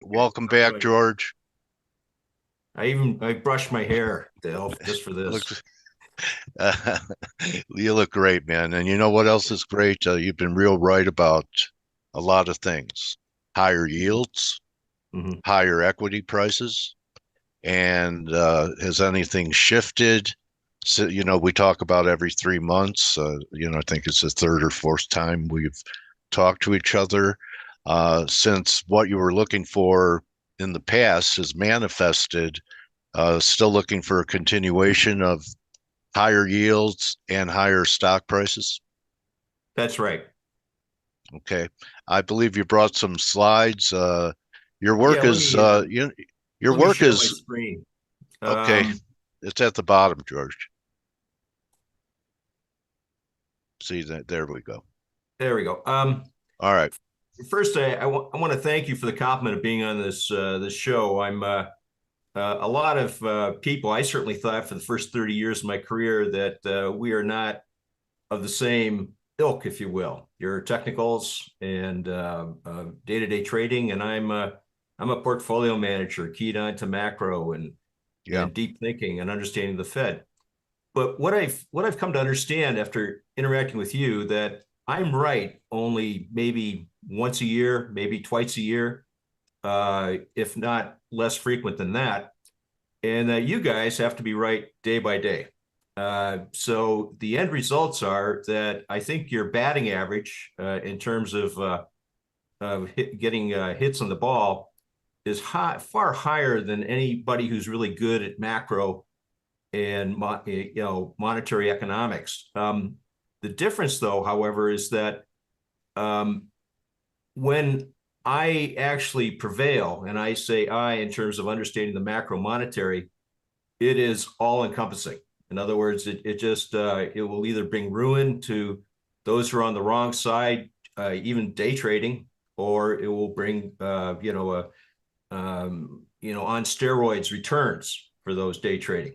Welcome back, George. I brushed my hair, Dale, just for this. Looks, you look great, man. And you know what else is great? You've been real right about a lot of things. Higher yields, Hmm. higher equity prices, and has anything shifted? So, we talk about every 3 months. I think it's the third or fourth time we've talked to each other. Since what you were looking for in the past has manifested, still looking for a continuation of higher yields and higher stock prices. That's right. Okay. I believe you brought some slides. Your Yeah, work let is me your let me work share my is screen. okay. Um, It's at the bottom, George. See that? There we go. there we go. All right. First, I want to thank you for the compliment of being on this show. I'm a lot of people. I certainly thought for the first 30 years of my career that we are not of the same ilk, if you will. Your technicals and day-to-day trading, and I'm a portfolio manager, keyed on to macro Yeah. and deep thinking and understanding the Fed. But what I've come to understand after interacting with you that I'm right only maybe once a year, maybe twice a year, if not less frequent than that, and that you guys have to be right day by day. So the end results are that I think your batting average in terms of getting hits on the ball is far higher than anybody who's really good at macro and monetary economics. The difference, though, however, is that um, when I actually prevail, and I say I in terms of understanding the macro monetary, it is all encompassing. In other words, it just it will either bring ruin to those who are on the wrong side, even day trading, or it will bring on steroids returns for those day trading.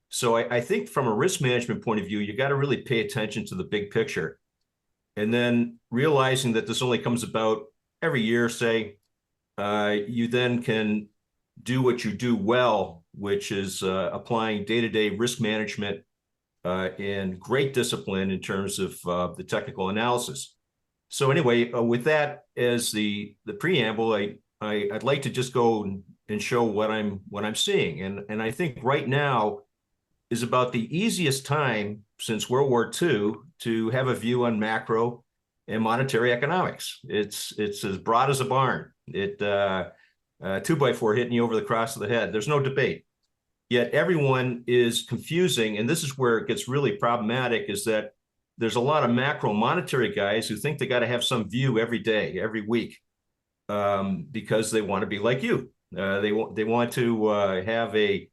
So I think from a risk management point of view, you got to really pay attention to the big picture, and then realizing that this only comes about every year. Say you then can do what you do well, which is applying day-to-day risk management and great discipline in terms of the technical analysis. So anyway, with that as the preamble, I'd like to just go and show what I'm seeing, and I think right now is about the easiest time since World War II to have a view on macro and monetary economics. It's as broad as a barn. It two by four hitting you over the cross of the head. There's no debate. Yet everyone is confusing, and this is where it gets really problematic, is that there's a lot of macro monetary guys who think they got to have some view every day, every week, because they want to be like you. They want to have a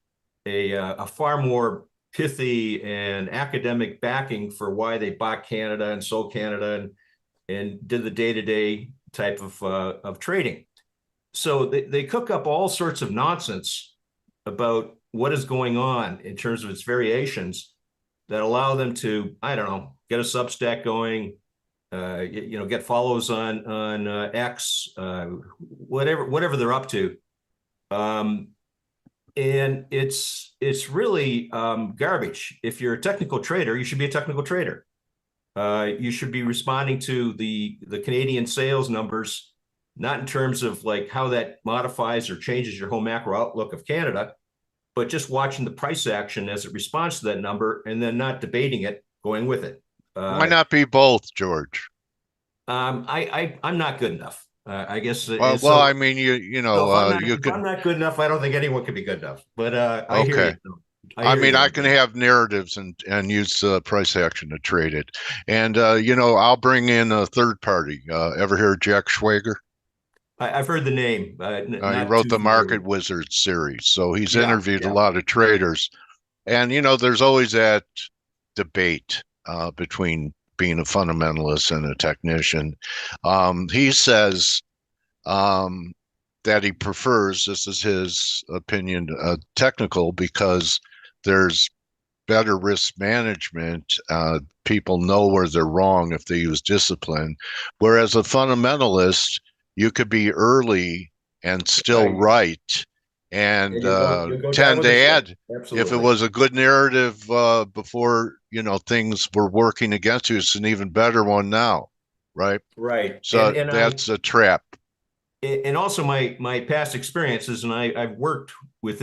far more pithy and academic backing for why they bought Canada and sold Canada and did the day-to-day type of trading. So they cook up all sorts of nonsense about what is going on in terms of its variations that allow them to, I don't know, get a Substack going, get follows on X, whatever they're up to, um, and it's really garbage. If you're a technical trader, you should be a technical trader. You should be responding to the Canadian sales numbers, not in terms of like how that modifies or changes your whole macro outlook of Canada, but just watching the price action as it responds to that number and then not debating it, going with it. Why Uh, not be both, George? I'm not good enough. I guess Well, I mean, you so know, you if I'm can. not good enough, I don't think anyone can be good enough. But I hear Okay. you. I I hear mean, you I there, can buddy. have narratives and use price action to trade it. And, I'll bring in a third party. Ever hear of Jack Schwager? I've heard the name, He not wrote too the familiar Market with it. Wizards series. So he's Yeah, interviewed a yeah. lot of traders. And, there's always that debate between being a fundamentalist and a technician. He says um, that he prefers, this is his opinion, technical because there's better risk management. People know where they're wrong if they use discipline. Whereas a fundamentalist, you could be early and still right, And and you'll go down tend with to a ship. add if it Absolutely. was a good narrative before, things were working against you, it's an even better one now, right? Right. So that's a trap. And also my past experiences, and I've worked with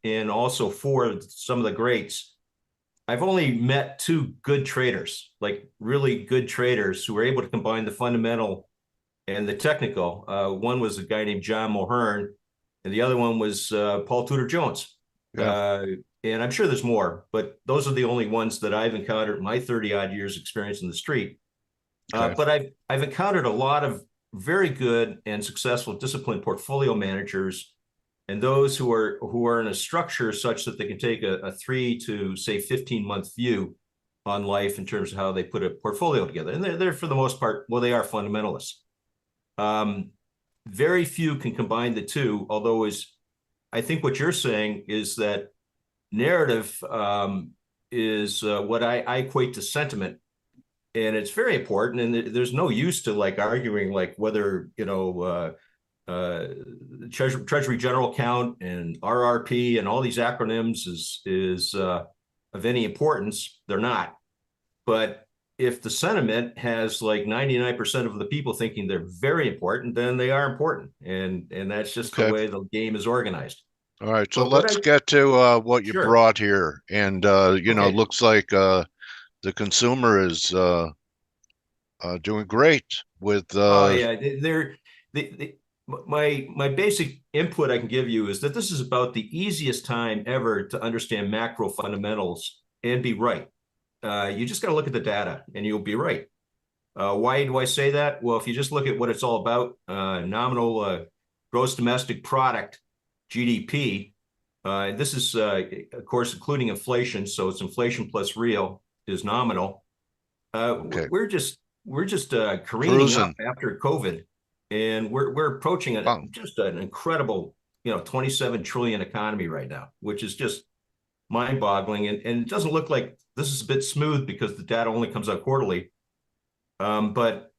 and also for some of the greats. I've only met two good traders, like really good traders who were able to combine the fundamental and the technical. One was a guy named John Mulhern, and the other one was Paul Tudor Jones. Yeah. And I'm sure there's more, but those are the only ones that I've encountered in my 30 odd years experience in the street. Okay. But I've encountered a lot of very good and successful disciplined portfolio managers, and those who are in a structure such that they can take a 3 to say 15-month view on life in terms of how they put a portfolio together. And they're for the most part, well, they are fundamentalists. Very few can combine the two, although I think what you're saying is that narrative is what I equate to sentiment, and it's very important. And there's no use to like arguing like whether Treasury General Account and RRP and all these acronyms is of any importance. They're not. But if the sentiment has like 99% of the people thinking they're very important, then they are important, and that's just the Okay. way the game is organized. All right. So But what let's I get to what you sure brought here. And, okay. looks like the consumer is doing great with, Oh yeah, my basic input I can give you is that this is about the easiest time ever to understand macro fundamentals and be right. You just got to look at the data and you'll be right. Why do I say that? Well, if you just look at what it's all about, nominal gross domestic product, GDP, this is, of course, including inflation. So it's inflation plus real is nominal. okay, We're just careening up cruising. after COVID, and we're approaching Wow. just an incredible 27 trillion economy right now, which is just mind-boggling. And it doesn't look like this is a bit smooth because the data only comes out quarterly. But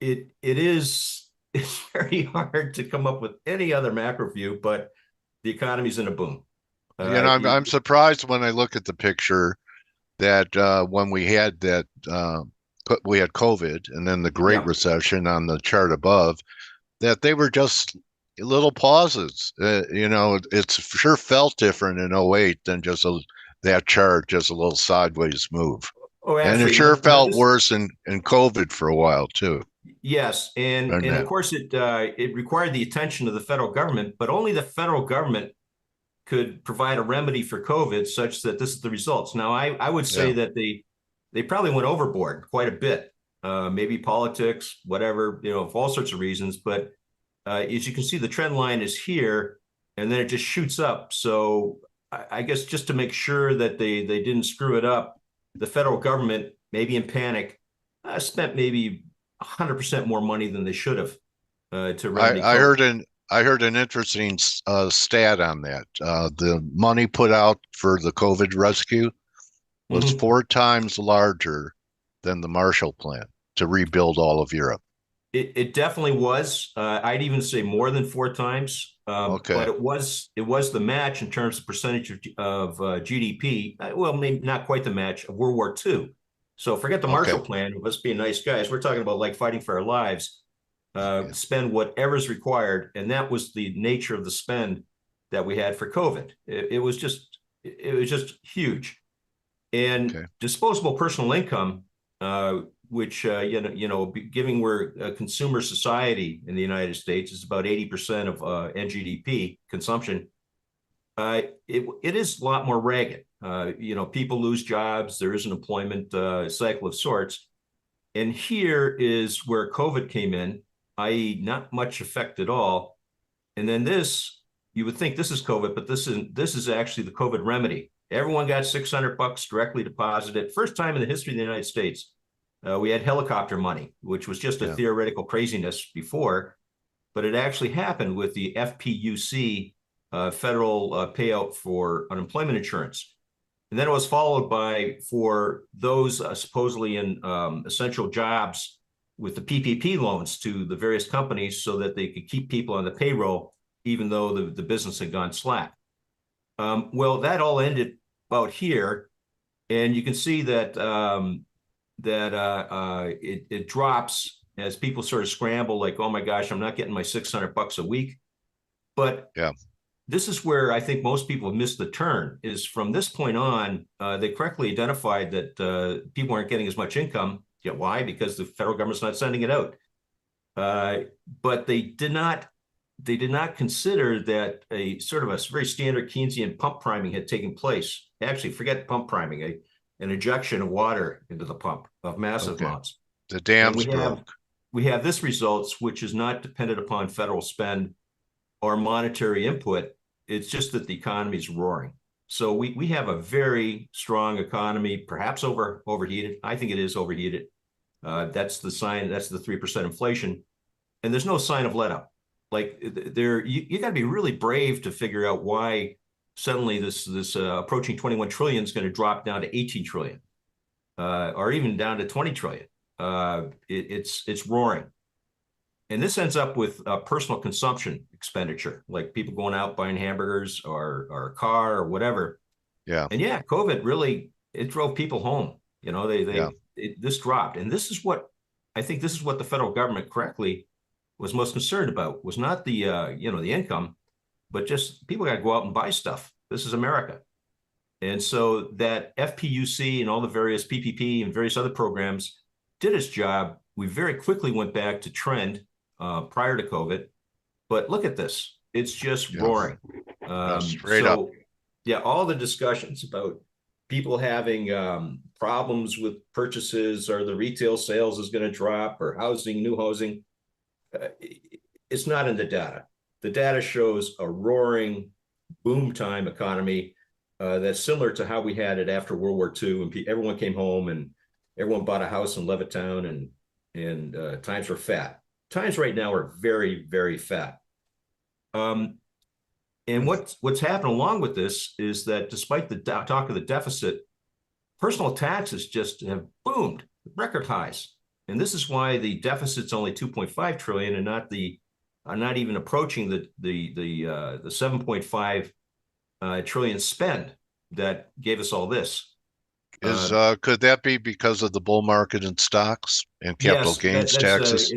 it is it's very hard to come up with any other macro view, but the economy's in a boom. I'm surprised when I look at the picture that when we had we had COVID and then the Great Yeah, Recession on the chart above, that they were just little pauses. It's sure felt different in '08 than that chart, just a little sideways move. oh, And it absolutely. sure Now felt this worse in COVID for a while too. yes, and of That. course it required the attention of the federal government, but only the federal government could provide a remedy for COVID such that this is the results. Now, I would say Yeah. that they probably went overboard quite a bit, maybe politics, whatever, for all sorts of reasons. But as you can see, the trend line is here, and then it just shoots up. So I guess just to make sure that they didn't screw it up, the federal government, maybe in panic, spent maybe 100% more money than they should have to I, remedy I COVID. heard an I heard an interesting stat on that. The money put out for the COVID rescue was Mhm. 4 times larger than the Marshall Plan to rebuild all of Europe. It definitely was. I'd even say more than 4 times. But Okay. it was the match in terms of percentage of GDP. Well, maybe not quite the match of World War II. So forget the Okay. Marshall Plan. Let's be nice guys. We're talking about like fighting for our lives. Yeah. Spend whatever's required, and that was the nature of the spend that we had for COVID. It was just huge. And Okay. disposable personal income, which given we're a consumer society in the United States, is about 80% of NGDP consumption. It is a lot more ragged. People lose jobs. There is an employment cycle of sorts. And here is where COVID came in, i.e., not much effect at all. And then you would think this is COVID, but this is actually the COVID remedy. Everyone got $600 directly deposited. First time in the history of the United States. We had helicopter money, which was just a Yeah. theoretical craziness before, but it actually happened with the FPUC, federal payout for unemployment insurance. And then it was followed by, for those supposedly in essential jobs, with the PPP loans to the various companies so that they could keep people on the payroll, even though the business had gone slack. Well, that all ended about here, and you can see that it drops as people sort of scramble, like, oh my gosh, I'm not getting my $600 a week. But Yeah. this is where I think most people have missed the turn. Is from this point on, they correctly identified that people aren't getting as much income. Yeah, why? Because the federal government's not sending it out. But they did not consider that a sort of a very standard Keynesian pump priming had taken place. Actually, forget pump priming, an injection of water into the pump of massive amounts. The dams broke. We have this results, which is not dependent upon federal spend or monetary input. It's just that the economy is roaring. So we have a very strong economy, perhaps overheated. I think it is overheated. That's the sign. That's the 3% inflation, and there's no sign of let up. Like you got to be really brave to figure out why suddenly this approaching 21 trillion is going to drop down to 18 trillion, or even down to 20 trillion. It's roaring. And this ends up with personal consumption expenditure, like people going out buying hamburgers or a car or whatever. Yeah. And yeah, COVID really, it drove people home. You know, this dropped. And this is what I think the federal government correctly was most concerned about, was not the the income, but just people got to go out and buy stuff. This is America. And so that FPUC and all the various PPP and various other programs did its job. We very quickly went back to trend prior to COVID. But look at this. It's just roaring. Straight up. Yeah, all the discussions about people having problems with purchases, or the retail sales is going to drop, or new housing. It's not in the data. The data shows a roaring boom time economy that's similar to how we had it after World War II, and everyone came home and everyone bought a house in Levittown, and times were fat. Times right now are very, very fat. And what's happened along with this is that despite the talk of the deficit, personal taxes just have boomed, record highs. And this is why the deficit's only 2.5 trillion and not even approaching the 7.5 trillion spend that gave us all this. Could that be because of the bull market in stocks and capital gains taxes?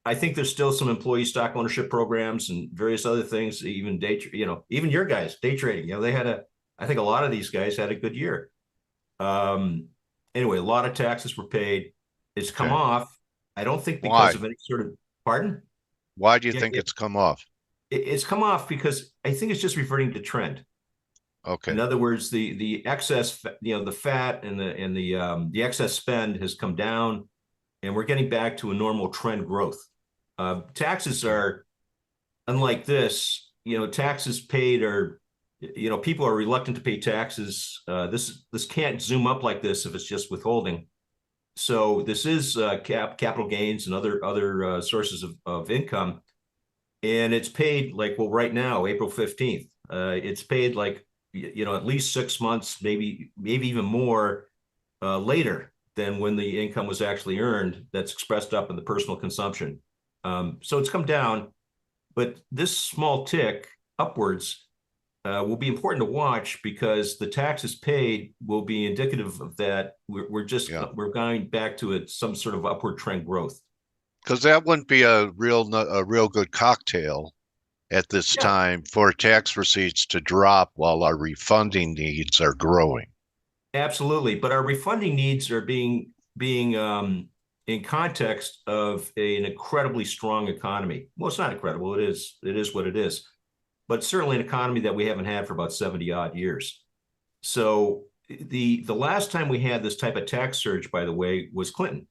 I think there's still some employee stock ownership programs and various other things, even even your guys, day trading. I think a lot of these guys had a good year. Anyway, a lot of taxes were paid. It's come off. I don't think because of any sort of, pardon? Why do you think it's come off? It's come off because I think it's just reverting to trend. Okay. In other words, the excess, the fat and the excess spend has come down, and we're getting back to a normal trend growth. Taxes are, unlike this, taxes paid are, people are reluctant to pay taxes. This can't zoom up like this if it's just withholding. So this is capital gains and other sources of income, and it's paid right now, April 15th. It's paid at least 6 months, maybe even more later than when the income was actually earned. That's expressed up in the personal consumption. So it's come down, but this small tick upwards will be important to watch, because the taxes paid will be indicative of that. We're going back to some sort of upward trend growth. Because that wouldn't be a real good cocktail at this time for tax receipts to drop while our refunding needs are growing. Absolutely, but our refunding needs are being in context of an incredibly strong economy. Well, it's not incredible. It is what it is. But certainly an economy that we haven't had for about 70 odd years. So the last time we had this type of tax surge, by the way, was Clinton.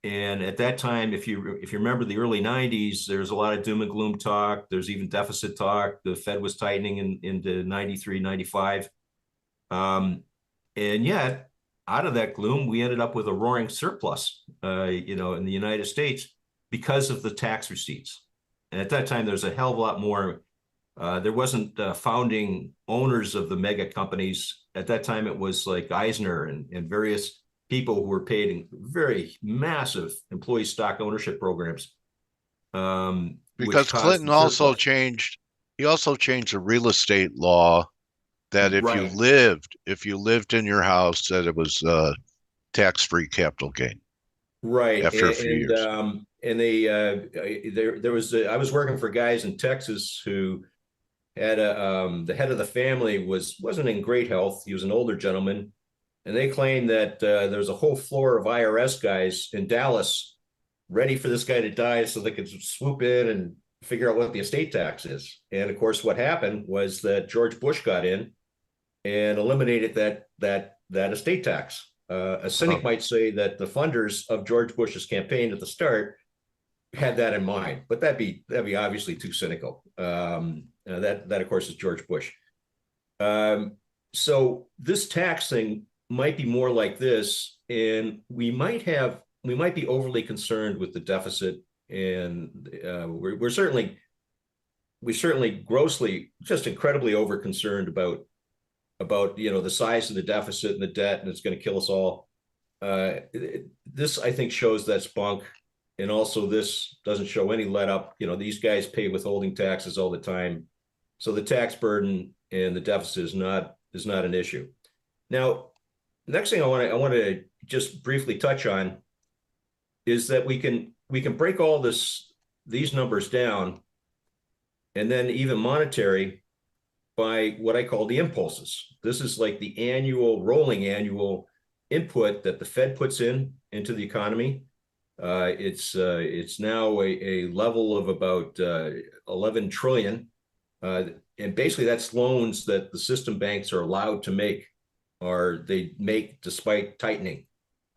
And at that time, if you remember the early 90s, there's a lot of doom and gloom talk. There's even deficit talk. The Fed was tightening into 93, 95. And yet, out of that gloom, we ended up with a roaring surplus, in the United States because of the tax receipts. And at that time, there's a hell of a lot more. There wasn't founding owners of the mega companies. At that time, it was like Eisner and various people who were paid in very massive employee stock ownership programs. Because Clinton also changed, he also changed the real estate law that if you lived in your house, that it was tax-free capital gain. Right. After a few years. And there was, I was working for guys in Texas who had the head of the family wasn't in great health. He was an older gentleman. And they claimed that there was a whole floor of IRS guys in Dallas ready for this guy to die so they could swoop in and figure out what the estate tax is. And of course, what happened was that George Bush got in and eliminated that estate tax. A cynic might say that the funders of George Bush's campaign at the start had that in mind, but that'd be obviously too cynical. That of course is George Bush. So this tax thing might be more like this, and we might be overly concerned with the deficit, and we're certainly grossly, just incredibly over concerned about the size of the deficit and the debt, and it's going to kill us all. This, I think, shows that's bunk, and also this doesn't show any let up. These guys pay withholding taxes all the time, so the tax burden and the deficit is not an issue. Now, the next thing I want to just briefly touch on is that we can break all these numbers down, and then even monetary, by what I call the impulses. This is like the rolling annual input that the Fed puts into the economy. It's now a level of about 11 trillion. And basically that's loans that the system banks are allowed to make, or they make despite tightening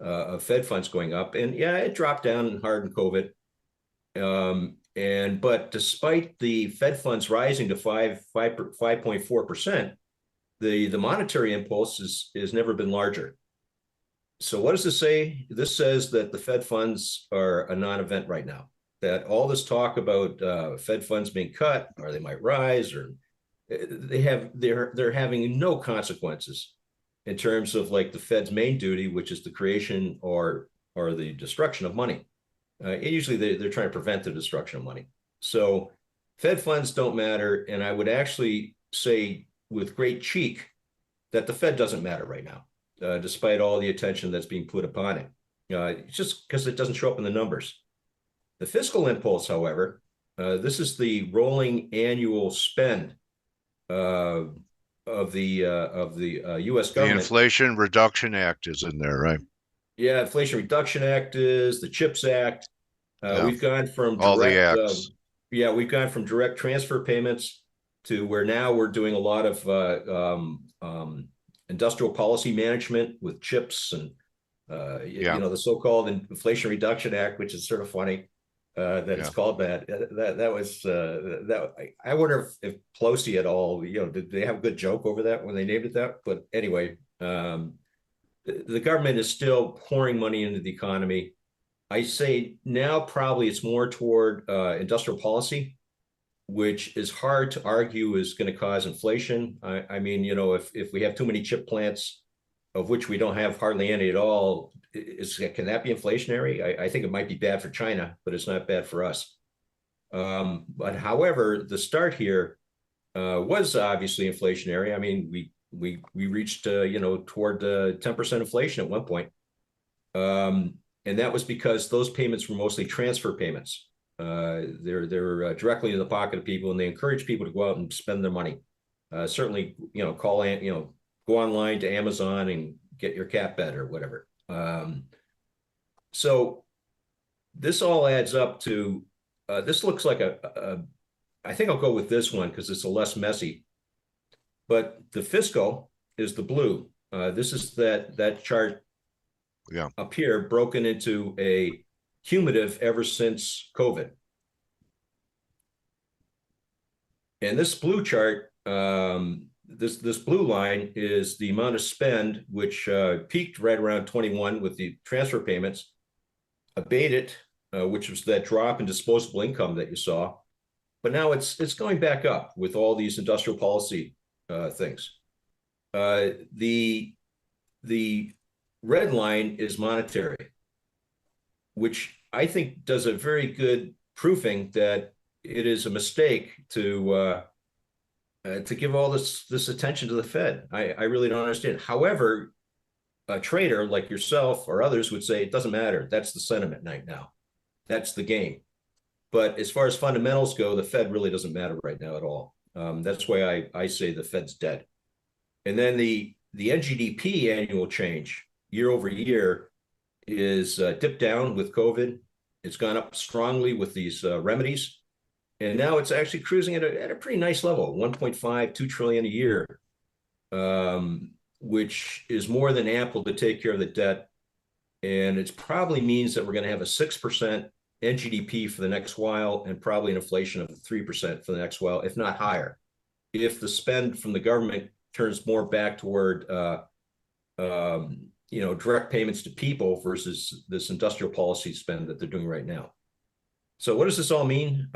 of Fed funds going up. And yeah, it dropped down hard in COVID. But despite the Fed funds rising to 5.4%, the monetary impulse has never been larger. So what does this say? This says that the Fed funds are a non-event right now. That all this talk about Fed funds being cut, or they might rise, or they're having no consequences in terms of like the Fed's main duty, which is the creation or the destruction of money. Usually they're trying to prevent the destruction of money. So Fed funds don't matter. And I would actually say with great cheek that the Fed doesn't matter right now, despite all the attention that's being put upon it. Just because it doesn't show up in the numbers. The fiscal impulse, however, this is the rolling annual spend of the U.S. government. The Inflation Reduction Act is in there, right? Yeah, Inflation Reduction Act is the CHIPS Act. We've gone from all the acts. We've gone from direct transfer payments to where now we're doing a lot of industrial policy management with CHIPS and the so-called Inflation Reduction Act, which is sort of funny that it's called that. That was that. I wonder if Pelosi at all, did they have a good joke over that when they named it that? But anyway, the government is still pouring money into the economy. I say now probably it's more toward industrial policy, which is hard to argue is going to cause inflation. I mean, if we have too many chip plants, of which we don't have hardly any at all, can that be inflationary? I think it might be bad for China, but it's not bad for us. But however, the start here was obviously inflationary. I mean, we reached toward 10% inflation at one point. And that was because those payments were mostly transfer payments. They're directly in the pocket of people, and they encourage people to go out and spend their money. Certainly, go online to Amazon and get your cat bed or whatever. So this all adds up to, this looks like I think I'll go with this one because it's a less messy, but the fiscal is the blue. This is that chart up here broken into a cumulative ever since COVID. And this blue chart, this blue line is the amount of spend, which peaked right around 21 with the transfer payments, abated, which was that drop in disposable income that you saw. But now it's going back up with all these industrial policy things. The red line is monetary, which I think does a very good proofing that it is a mistake to give all this attention to the Fed. I really don't understand. However, a trader like yourself or others would say it doesn't matter. That's the sentiment right now. That's the game. But as far as fundamentals go, the Fed really doesn't matter right now at all. That's why I say the Fed's dead. And then the NGDP annual change year over year is dipped down with COVID. It's gone up strongly with these remedies. And now it's actually cruising at a pretty nice level, 1.5, 2 trillion a year, which is more than ample to take care of the debt. And it probably means that we're going to have a 6% NGDP for the next while, and probably an inflation of 3% for the next while, if not higher. If the spend from the government turns more back toward direct payments to people versus this industrial policy spend that they're doing right now. So what does this all mean?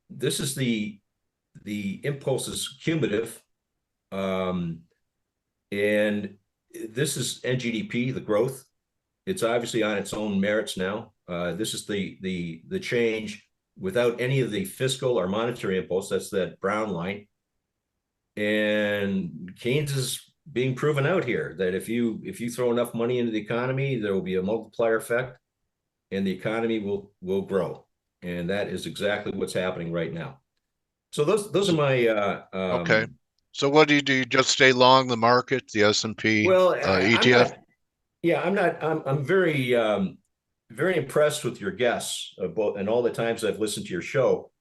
This is the impulse is cumulative, and this is NGDP, the growth. It's obviously on its own merits now. This is the change without any of the fiscal or monetary impulse. That's that brown line. And Keynes is being proven out here that if you throw enough money into the economy, there will be a multiplier effect, and the economy will grow. And that is exactly what's happening right now. So those are my okay. So what do? You just stay long the market, the S&P ETF? I'm very very impressed with your guests and all the times I've listened to your show.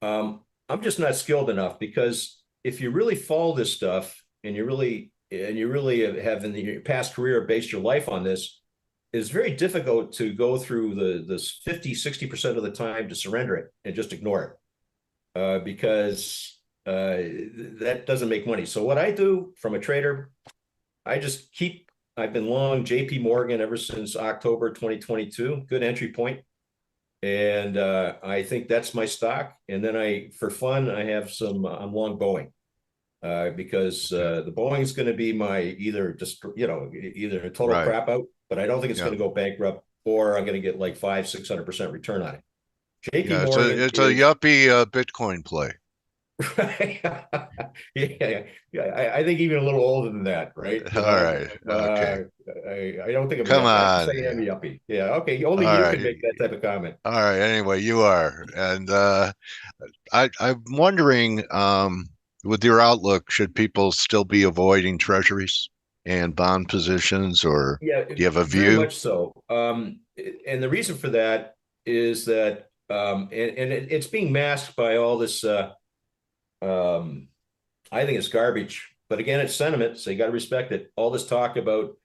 I'm just not skilled enough, because if you really follow this stuff and you really have in your past career based your life on this, it's very difficult to go through this 50-60% of the time to surrender it and just ignore it, because that doesn't make money. So what I do from a trader, I've been long JP Morgan ever since October 2022, good entry point. And I think that's my stock. And then for fun, I have I'm long Boeing, because the Boeing is going to be my either a total crap out, but I don't think it's going to go bankrupt, or I'm going to get like 500-600% return on it. JP Morgan, it's a yuppie Bitcoin play. yeah. I think even a little older than that, right? All right. Okay. I don't think I'm Come on. say I'm yuppie. Yeah. Okay. Only you can make that type of comment. All right. Anyway, you are, and I'm wondering, with your outlook, should people still be avoiding treasuries and bond positions, or do you have a view? Very much so. And the reason for that is that, and it's being masked by all this. I think it's garbage, but again, it's sentiment, so you got to respect it. All this talk about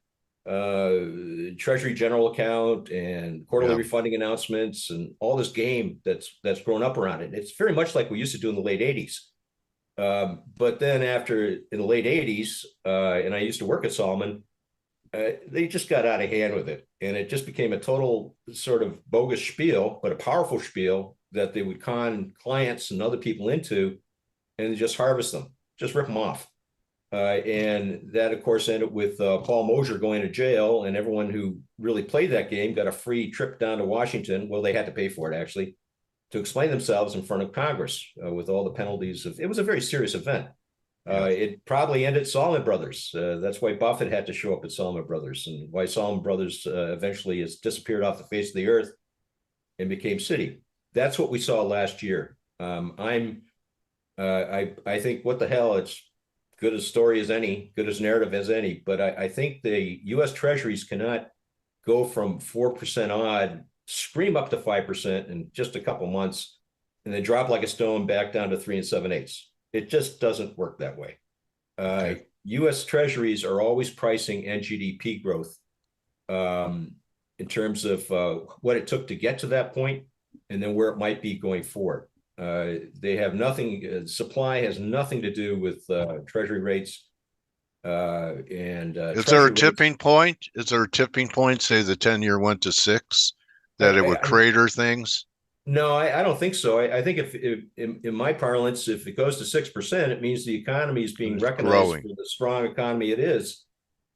Treasury general account and quarterly refunding announcements and all this game that's grown up around it. It's very much like we used to do in the late 80s. But then in the late 80s, and I used to work at Salomon, they just got out of hand with it. And it just became a total sort of bogus spiel, but a powerful spiel that they would con clients and other people into, and just harvest them, just rip them off. And that, of course, ended with Paul Mosher going to jail, and everyone who really played that game got a free trip down to Washington. Well, they had to pay for it, actually, to explain themselves in front of Congress with all the penalties. It was a very serious event. It probably ended Salomon Brothers. That's why Buffett had to show up at Salomon Brothers, and why Salomon Brothers eventually has disappeared off the face of the earth and became Citi. That's what we saw last year. I think, what the hell, it's good as story as any, good as narrative as any, but I think the U.S. Treasuries cannot go from 4% odd, scream up to 5% in just a couple months, and then drop like a stone back down to 3 7/8. It just doesn't work that way. Okay. U.S. Treasuries are always pricing NGDP growth in terms of what it took to get to that point, and then where it might be going forward. They have nothing. Supply has nothing to do with Treasury rates. Is there a tipping point? Is there a tipping point? Say the 10-year went to 6, that it would crater things. No, I don't think so. I think if in my parlance, if it goes to 6%, it means the economy is being recognized for the strong economy it is,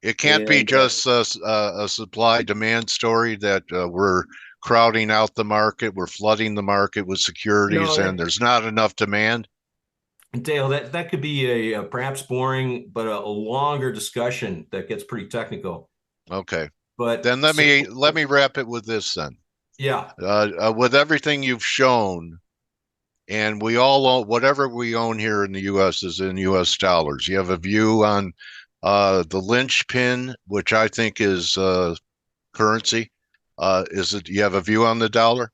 It can't be just a supply demand story that we're crowding out the market, we're flooding the market with securities, and there's not enough demand. Dale, that could be a perhaps boring, but a longer discussion that gets pretty technical. Okay. But then let me wrap it with this then. Yeah. With everything you've shown, and we all own whatever we own here in the U.S. is in U.S. dollars. You have a view on the linchpin, which I think is currency. Is it? You have a view on the dollar?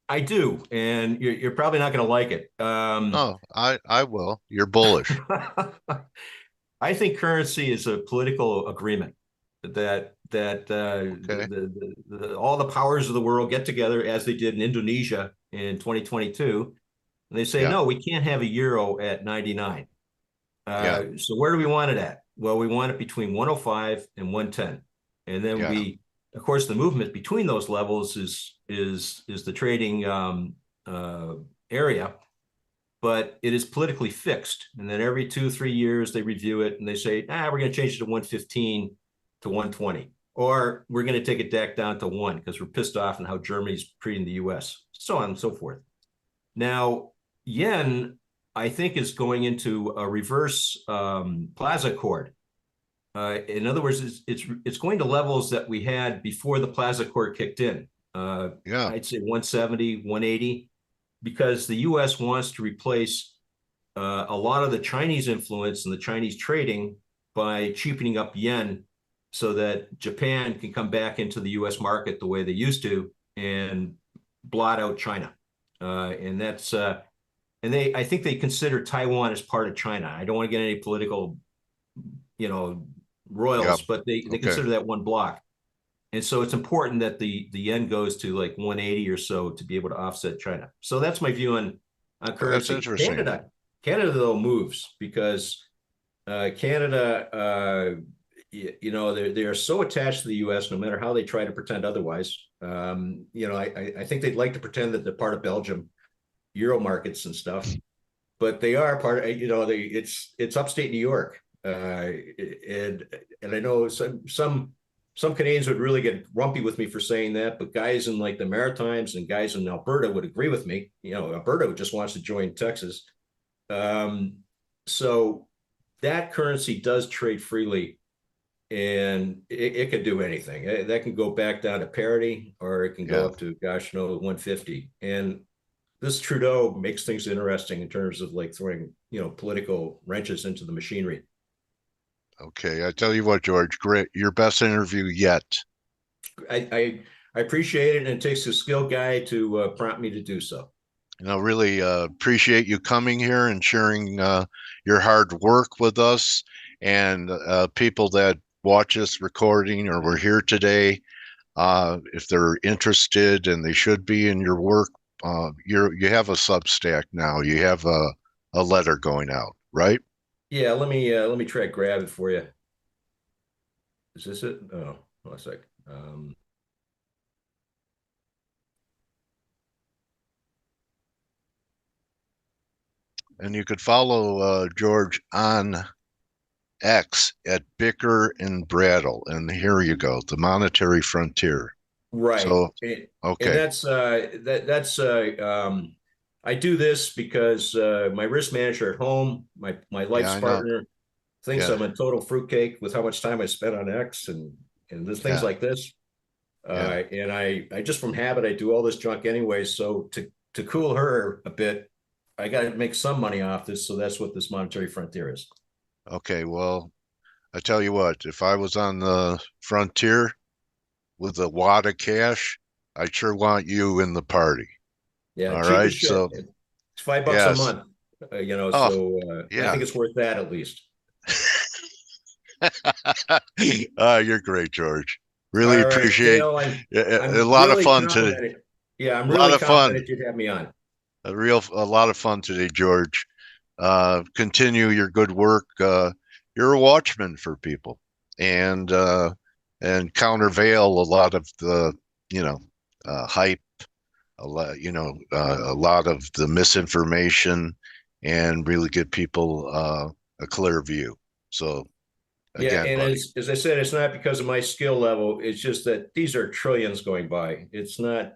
I do, and you're probably not going to like it. No, I will. You're bullish. I think currency is a political agreement that all the powers of the world get together, as they did in Indonesia in 2022, and they say, no, we can't have a euro at 99. So where do we want it at? Well, we want it between 105 and 110, and then of course, the movement between those levels is the trading area, but it is politically fixed. And then every 2-3 years they review it and they say, we're going to change it to 115 to 120, or we're going to take it back down to 1 because we're pissed off on how Germany's treating the U.S., so on and so forth. Now, yen, I think, is going into a reverse Plaza Accord. In other words, it's going to levels that we had before the Plaza Accord kicked in. I'd say 170, 180, because the U.S. wants to replace a lot of the Chinese influence and the Chinese trading by cheapening up yen so that Japan can come back into the U.S. market the way they used to and blot out China. And that's I think they consider Taiwan as part of China. I don't want to get any political, royals, but they consider that one block. And so it's important that the yen goes to like 180 or so to be able to offset China. So that's my view on currency. That's interesting. Canada though moves because Canada, they are so attached to the U.S. no matter how they try to pretend otherwise. I think they'd like to pretend that they're part of Belgium, Euro markets and stuff, but they are part of, it's upstate New York. And I know some Canadians would really get grumpy with me for saying that, but guys in like the Maritimes and guys in Alberta would agree with me. Alberta just wants to join Texas. So that currency does trade freely, and it could do anything. That can go back down to parity, or it can go up to 150. And this Trudeau makes things interesting in terms of like throwing political wrenches into the machinery. Okay, I tell you what, George, great, your best interview yet. I appreciate it, and it takes a skilled guy to prompt me to do so. Really appreciate you coming here and sharing your hard work with us, and people that watch this recording or were here today, if they're interested, and they should be, in your work, you have a Substack now. You have a letter going out, right? Yeah, let me try to grab it for you. Is this it? Oh, hold on a sec. And you could follow George on X at Bicker and Brattle, and here you go, the Monetary Frontier. Right. So, okay. And that's I do this because my risk manager at home, my life's partner, thinks I'm a total fruitcake with how much time I spent on X and there's things like this. And I just from habit, I do all this junk anyway. So to cool her a bit, I got to make some money off this. So that's what this Monetary Frontier is. Okay. Well, I tell you what, if I was on the frontier with a wad of cash, I sure want you in the party. Yeah. All right. So it's $5 a month, I think it's worth that at least. You're great, George. Really appreciate it. A lot of fun today. Yeah, I'm really confident you'd have me on. A lot of fun today, George. Continue your good work. You're a watchman for people, and countervail a lot of the hype, a lot of the misinformation, and really give people a clear view. So Yeah, again, and buddy. as I said, it's not because of my skill level. It's just that these are trillions going by. It's not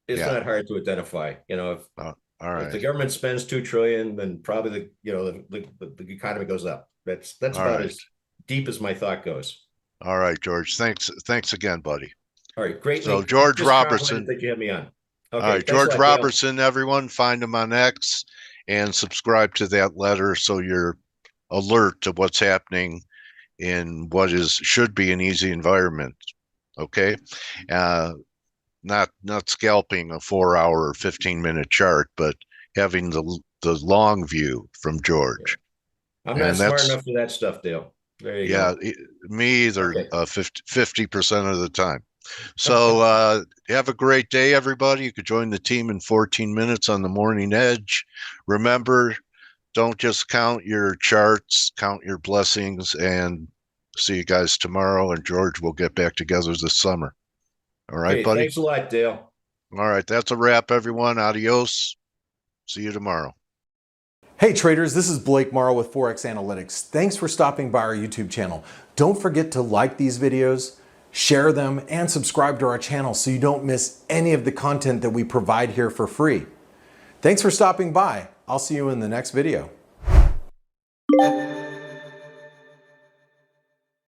hard to identify. All if the right. government spends 2 trillion, then probably the economy goes up. That's All about right. as deep as my thought goes. All right, George. Thanks again, buddy. All right, greatly. So George Robertson. That you have me on. Okay, all right, George Robertson, everyone, find him on X and subscribe to that letter so you're alert to what's happening in what should be an easy environment. Okay, not scalping a 4-hour or 15-minute chart, but having the long view from George. I'm not smart enough for that stuff, Dale. There you go. Me either. Okay. 50% of the time. So have a great day, everybody. You could join the team in 14 minutes on the Morning Edge. Remember, don't just count your charts, count your blessings, and see you guys tomorrow. And George, we'll get back together this summer. All right, buddy? Thanks a lot, Dale. All right, that's a wrap, everyone. Adios. See you tomorrow. Hey traders, this is Blake Morrow with ForexAnalytix. Thanks for stopping by our YouTube channel. Don't forget to like these videos, share them, and subscribe to our channel so you don't miss any of the content that we provide here for free. Thanks for stopping by. I'll see you in the next video.